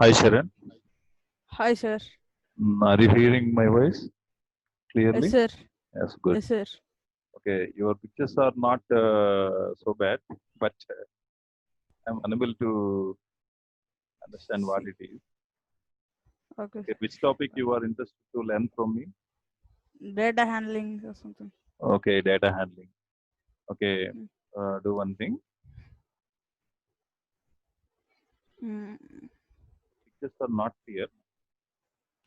Hi, Sharon. Hi, sir. Are you hearing my voice clearly? Yes, sir. Yes, good. Yes, sir. Okay, your pictures are not so bad, but I'm unable to understand what it is. Okay, Okay, which sure. topic you are interested to learn from me? Data handling or something. Okay, data handling. Okay, Mm. do one thing. Mm. Pictures are not clear.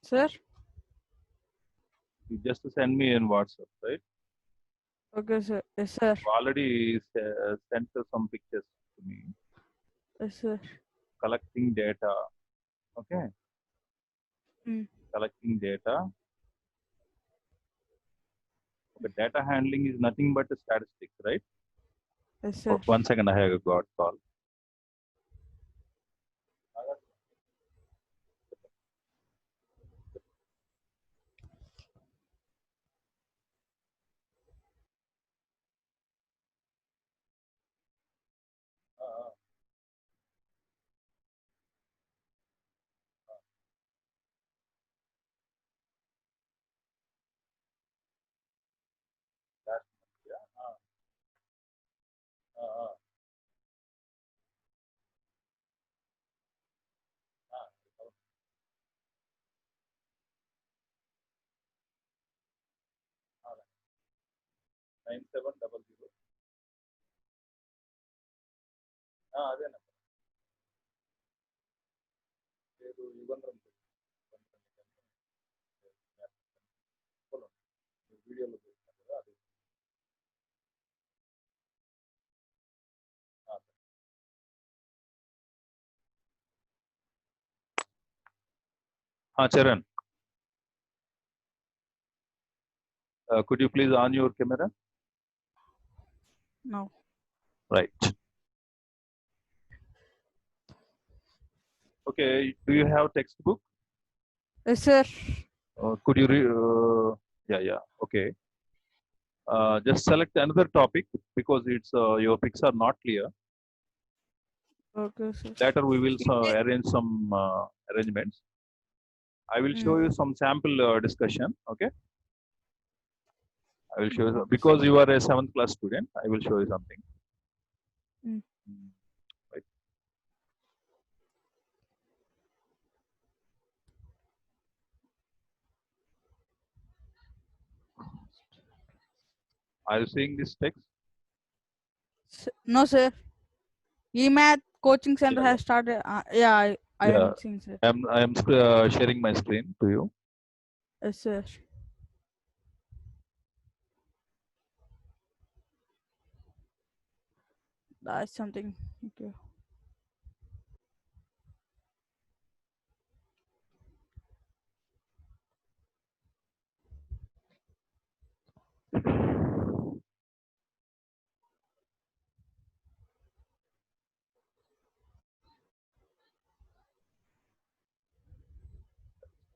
Sir? You just send me in WhatsApp, right? Okay, sir. Yes, sir. You already sent some pictures to me. Yes, sir. Collecting data. Okay, Mm. collecting data. Okay, data handling is nothing but statistics, right? Yes, sir. 1 second, I have got call. 9700. అదేనా లేదు యుగంధరం వీడియోలో చూస్తున్నారు కదా అది Charan, could you please on your camera? No. Right. Okay, do you have textbook? Yes, sir. Could you yeah, okay. Just select another topic because it's your pics are not clear. Okay, sir. Later we will arrange some arrangements. I will show you some sample discussion. Okay, I will show you Okay, because you are a 7th class student. I will show you something. Mm. Right. Are you seeing this text? No, sir. EMAT coaching center Yeah, has started. Yeah, I yeah. am seeing, sir. I am sharing my screen to you. Yes, sir. That's something. Okay.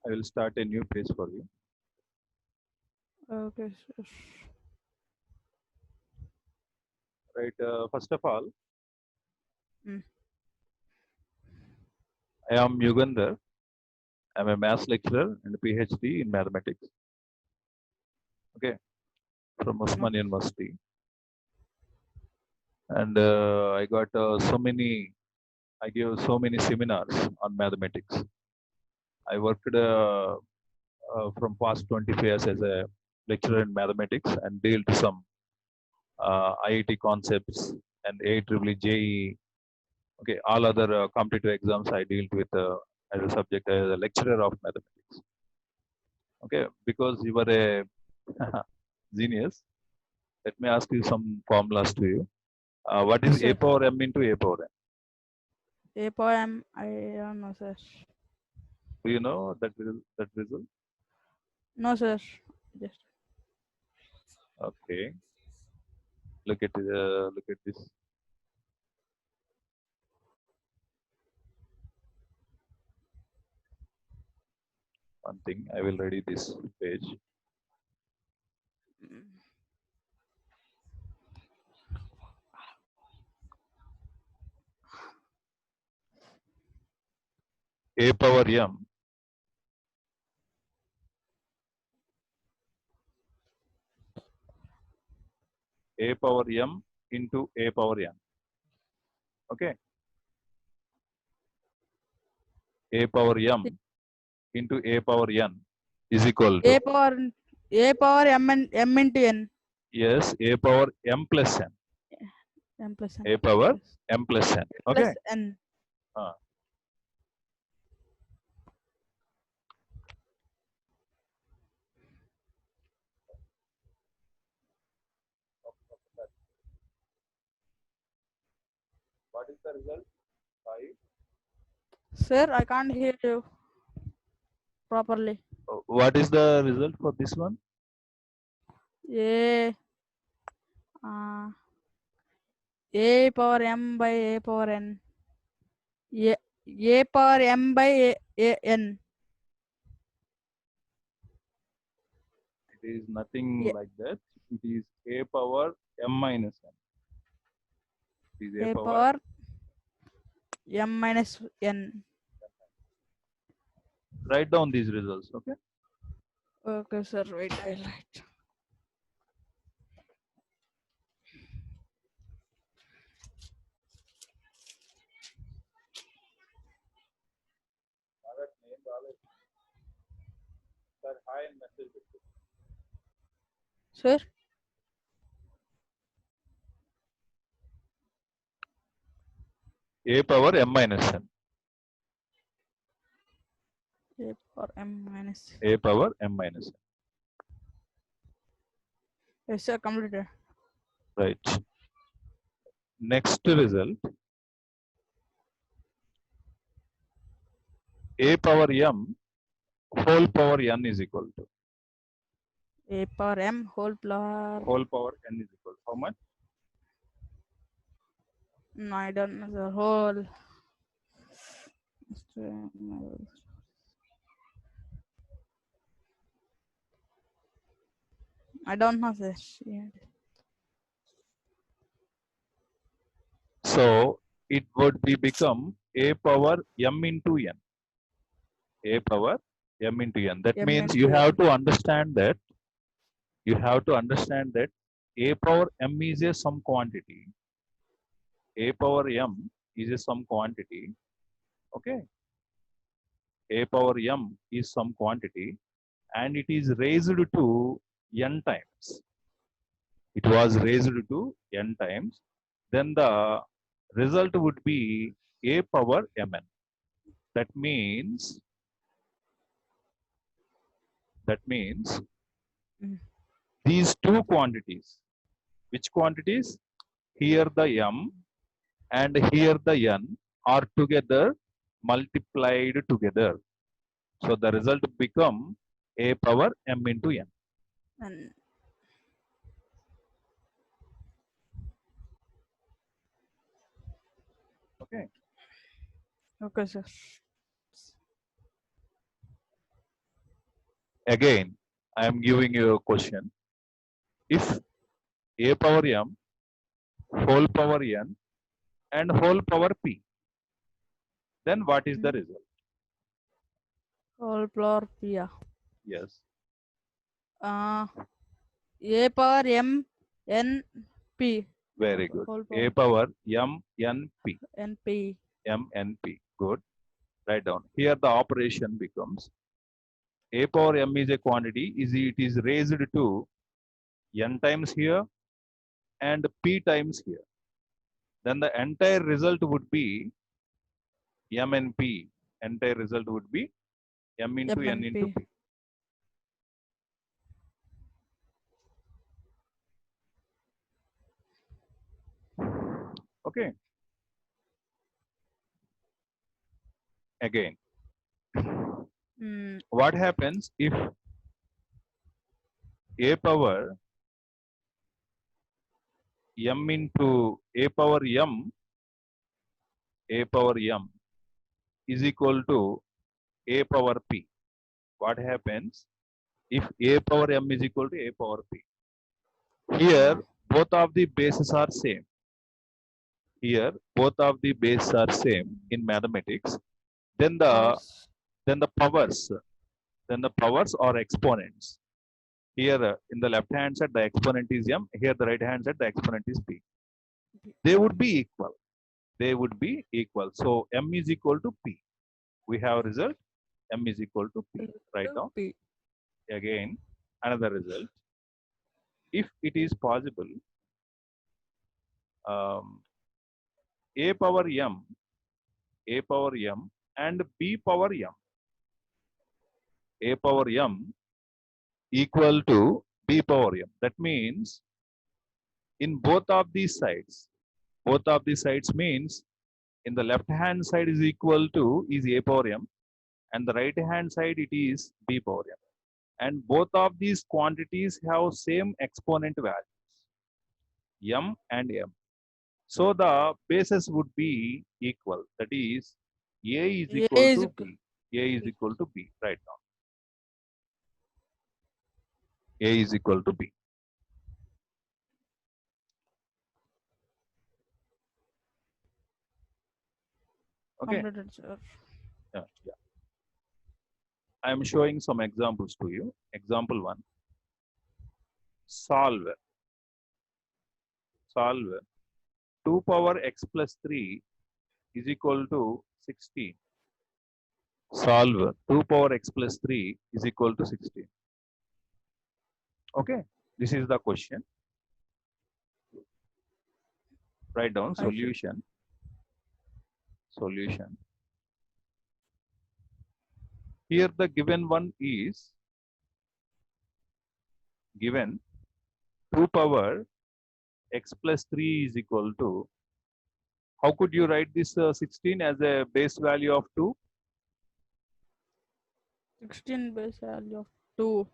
I will start a new page for you. Okay, sir. Right. First of all, Mm. I am Yugandhar. I am a maths lecturer and a PhD in mathematics. Okay, from Osman Okay. University. And I got I gave so many seminars on mathematics. I worked from past 25 years as a lecturer in mathematics and dealt some IIT concepts and AEEE JEE. Okay, all other competitive exams I dealt with as a subject as a lecturer of mathematics. Okay, because you were a genius, let me ask you some formulas to you. What Yes, is A sir. power M into A power N? A poem. I don't know, sir. Do you know that result? No, sir. Just. Okay, look at this. One thing, I will ready this page. Mm. a power m into a power n. Okay. A power m into a power n is equal to a power m into n. yes, a power m plus n. M plus n. A power Yes. m plus n. Plus Okay. n. What is the result? 5. Sir, I can't hear you properly. What is the result for this one? A a power m by a power n. A power m by n. It is nothing Yeah. like that. It is a power m minus n. It is A power m minus n. Write down these results. Okay. Okay, sir. Wait, I'll write. Sir, A power m minus n. a power m minus. A power m minus n. Yes, sir. Completed. Right. Next result. A power m whole power n is equal to A power m whole power. whole power n is equal to how much? No, I don't know the whole. I don't know this. So it would be become a power m into n. A power m into n. That M means into you have n. to understand that a power m is a some quantity. A power m is a some quantity. Okay. A power m is some quantity and it is raised to n times. It was raised to n times. Then the result would be a power mn. That means these two quantities. Which quantities? Here the m and here the n are together multiplied together. So the result become a power m into n. And Okay. okay, sir. Again, I am giving you a question. If a power m, whole power n, and whole power p, then what is the result? Whole power p. Yes. A power m n p. Very good. Whole A power power m n p. n p. M n p. Good. Write down. Here the operation becomes a power m is a quantity. It is raised to n times here and p times here. Then the entire result would be m n p. Entire result would be m into n into p. Okay. Again, what happens if a power m into a power m is equal to a power p? What happens if a power m is equal to a power p? Here, both of the bases are same. Here, both of the bases are same in mathematics. then powers. the powers or exponents. Here in the left hand side the exponent is m, here the right hand side the exponent is p. They would be equal. They would be equal. So m is equal to p. We have result m is equal to p. Write down P. again another result. If it is possible, um, a power m and b power m. A power m equal to b power m. That means in both of these sides means in the left hand side is equal to is a power m, and the right hand side it is b power m. And both of these quantities have same exponent values, m and m. So the bases would be equal. That is, a is A equal is to equal. b. A is equal to b. Right now, a is equal to b. Okay. Completed, sir. Yeah. I am showing some examples to you. Example 1. Solve 2 power x plus 3 is equal to 16. Solve 2 power x plus 3 is equal to 16. Okay, this is the question. Write down solution. Here the given one is given 2 power x plus 3 is equal to, how could you write this 16 as a base value of 2? 16 base value of 2.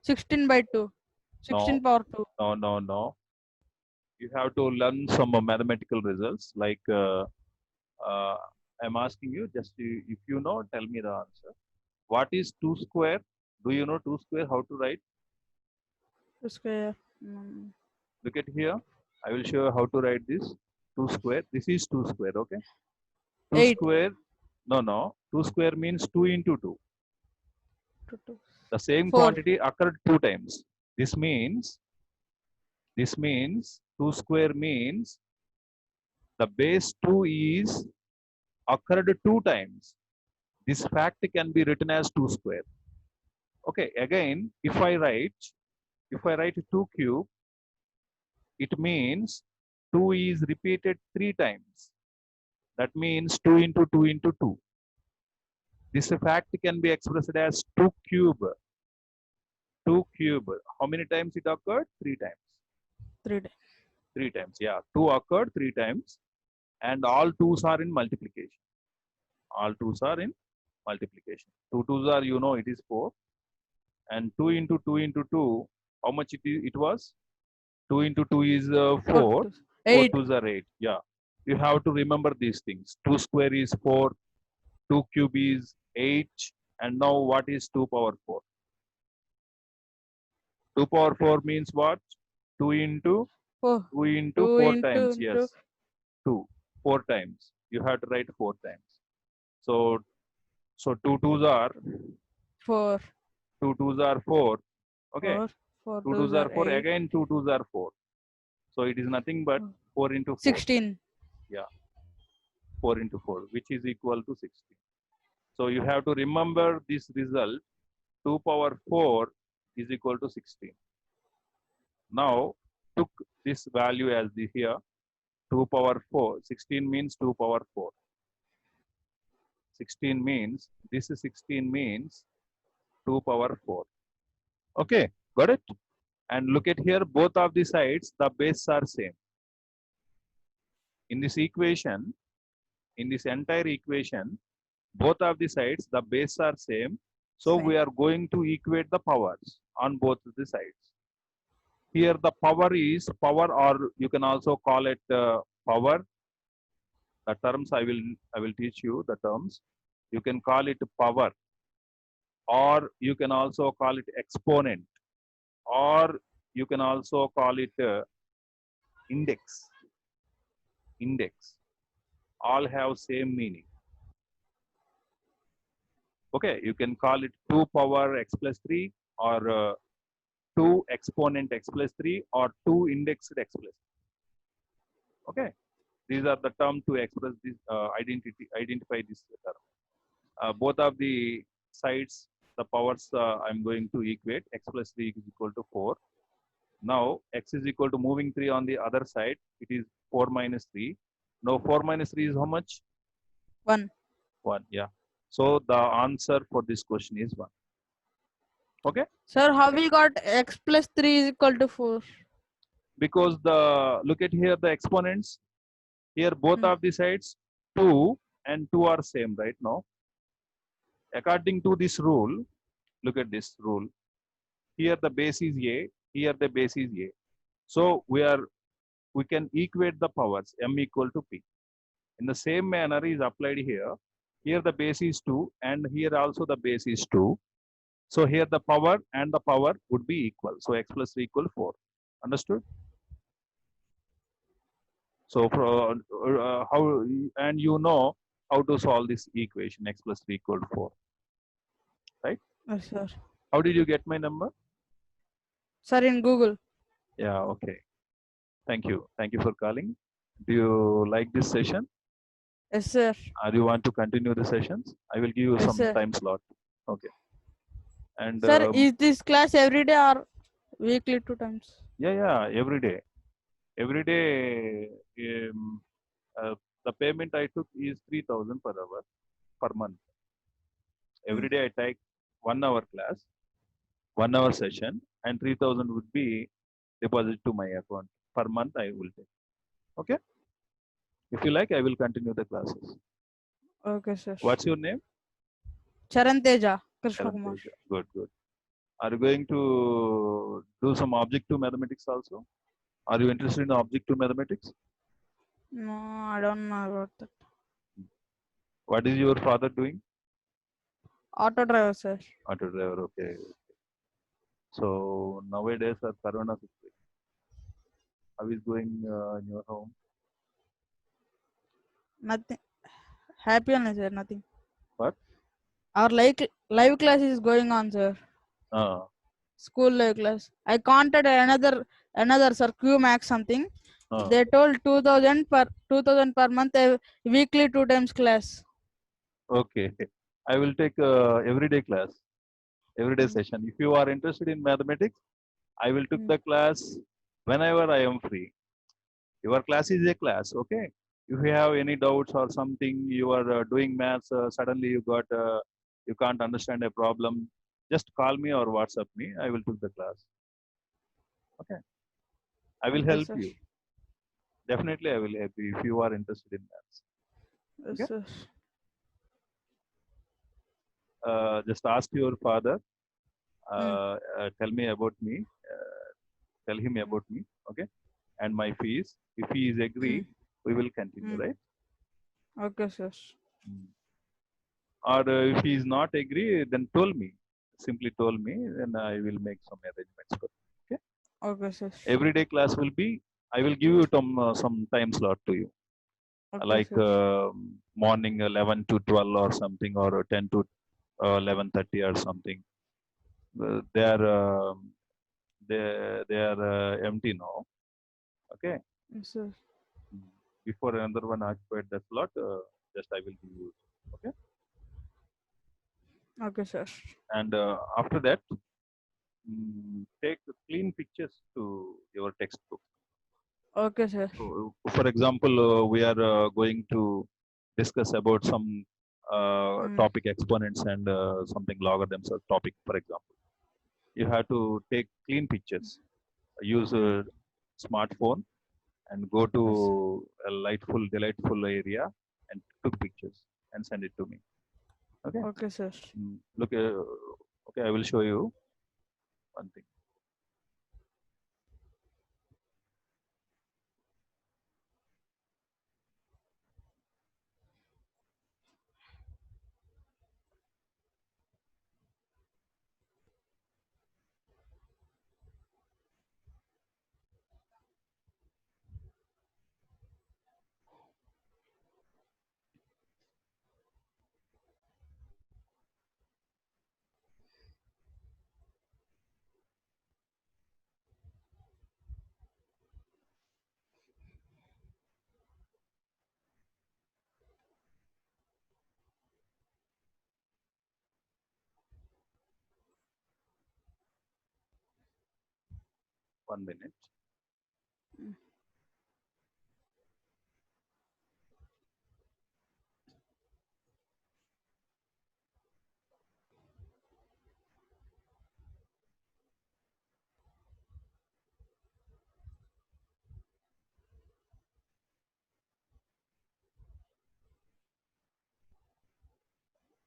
16 by 2. 16 power 2. No. You have to learn some mathematical results. Like I'm asking you, just if you know, tell me the answer. What is 2 square? Do you know 2 square? How to write? 2 square. Look at here. I will show you how to write this. 2 square. This is 2 square. Okay. 2 8. square. No. 2 square means 2 into 2. 2. The same 4. quantity occurred 2 times. This means 2 square means the base 2 is occurred 2 times. This fact can be written as 2 square. Okay, again, if I write 2 cube, it means 2 is repeated 3 times. That means 2 into 2 into 2. This fact can be expressed as 2 cube. 2 cube. How many times it occurred? 3 times. 3 times. 3 times, yeah. 2 occurred 3 times, and all 2's are in multiplication. All 2's are in multiplication. 2 2's are, you know, it is 4. And 2 into 2 into 2, how much it was? 2 into 2 is 4. 4 2's are 8. Yeah. You have to remember these things. 2 square is 4. 2 cube is 8. And now what is 2 power 4? 2 power 4 means what? 2 into 4. 2 into 4 times. Yes. 2. 4 times. You have to write 4 times. So 2 2's are 4. 2 2's are 4. Okay. 4 2 2's are 4. 8. Again 2 2's are 4. So it is nothing but 4 into 4. 16. Yeah. 4 into 4, which is equal to 16. So you have to remember this result. 2 power 4 is equal to 16. Now took this value as the here. 2 power 4. 16 means 2 power 4. 16 means, this is 16 means 2 power 4. Okay, got it? And look at here, both of the sides, the bases are same. In this equation, in this entire equation, both of the sides, the bases are same. So we are going to equate the powers on both the sides. Here the power is power, or you can also call it power. The terms I will teach you the terms. You can call it power, or you can also call it exponent, or you can also call it index. Index. All have same meaning. Okay, you can call it 2 power x plus 3 or 2 exponent x plus 3 or 2 indexed x plus 3. Okay, these are the term to express this identify this term. Both of the sides, the powers I'm going to equate. X plus 3 is equal to 4. Now x is equal to moving 3 on the other side. It is 4 minus 3. Now 4 minus 3 is how much? 1. 1. Yeah. So the answer for this question is 1. Okay. Sir, how we got x plus 3 is equal to 4? Because look at here the exponents. Here both of the sides 2 and 2 are same right now. According to this rule, look at this rule. Here the base is A. Here the base is A. So we can equate the powers m equal to p. In the same manner is applied here. Here the base is 2 and here also the base is 2. So here the power and the power would be equal. So x plus 3 equal 4. Understood? So for how, and you know how to solve this equation x plus 3 equal 4. Right? Yes, sir. How did you get my number? Sir, in Google. Yeah, okay. Thank you. Thank you for calling. Do you like this session? Yes, sir. Do you want to continue the sessions? I will give you Yes, some sir. time slot. Okay. And Sir, is this class every day or weekly 2 times? yeah, every day. Every day, the payment I took is 3,000 per hour per month. Every day I take 1 hour class, 1 hour session, and 3,000 would be deposited to my account. Per month I will take. Okay. If you like, I will continue the classes. Okay, sir. What's your name? Charan Teja, Krishna Charan Kumar. Teja. Good, good. Are you going to do some objective mathematics also? Are you interested in objective mathematics? No, I don't know about that. What is your father doing? Auto driver, sir. Auto driver, okay. So nowadays, Corona situation, how is going in your home? Nothing. Happy only, sir. Nothing. What? Our live class is going on, sir. Uh, School live class. I contacted another sir, QMax something. uh, They told 2,000 per month, weekly 2 times class. okay. I will take everyday class, everyday session. If you are interested in mathematics, I will take the class whenever I am free. Your class is a class, okay? If you have any doubts or something, you are doing maths, suddenly you can't understand a problem, just call me or WhatsApp me. I will take the class. Okay, I will Okay, help sir. you. Definitely, I will help you if you are interested in maths. Yes, Okay, sir. just ask your father. Tell me about me. Tell him about me. Okay, and my fees. If he is agree, we will continue, right? Okay, sir. Or if he is not agree, then told me. Simply told me, then I will make some arrangements for. Okay. Okay, sir. Everyday class will be. I will give you some time slot to you, Okay, like sir. morning 11 to 12 or something, or 10 to 11:30 or something. They are they are empty now. Okay. Yes, sir. Before another one occupied the slot, just I will give you. Okay. Okay, sir. And after that, take clean pictures to your textbook. Okay, sir. So, for example, we are going to discuss about some topic exponents and something logarithms or topic, for example. You have to take clean pictures. Use a smartphone and go to a delightful area and took pictures and send it to me. Okay. Okay, sir. Look, okay, I will show you one thing. 1 minute.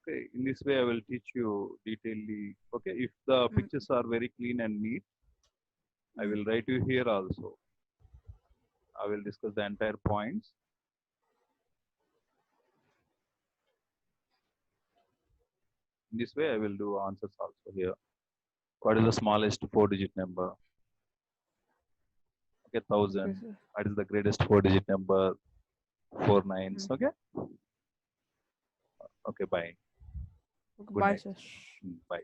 Okay, in this way I will teach you detailedly. Okay, if the pictures are very clean and neat, I will write you here also. I will discuss the entire points. In this way I will do answers also here. What is the smallest 4-digit number? Okay, 1000. Okay, sir. What is the greatest 4-digit number? 4 nines. Okay. Okay, bye. Okay, Good bye, night. sir. Bye.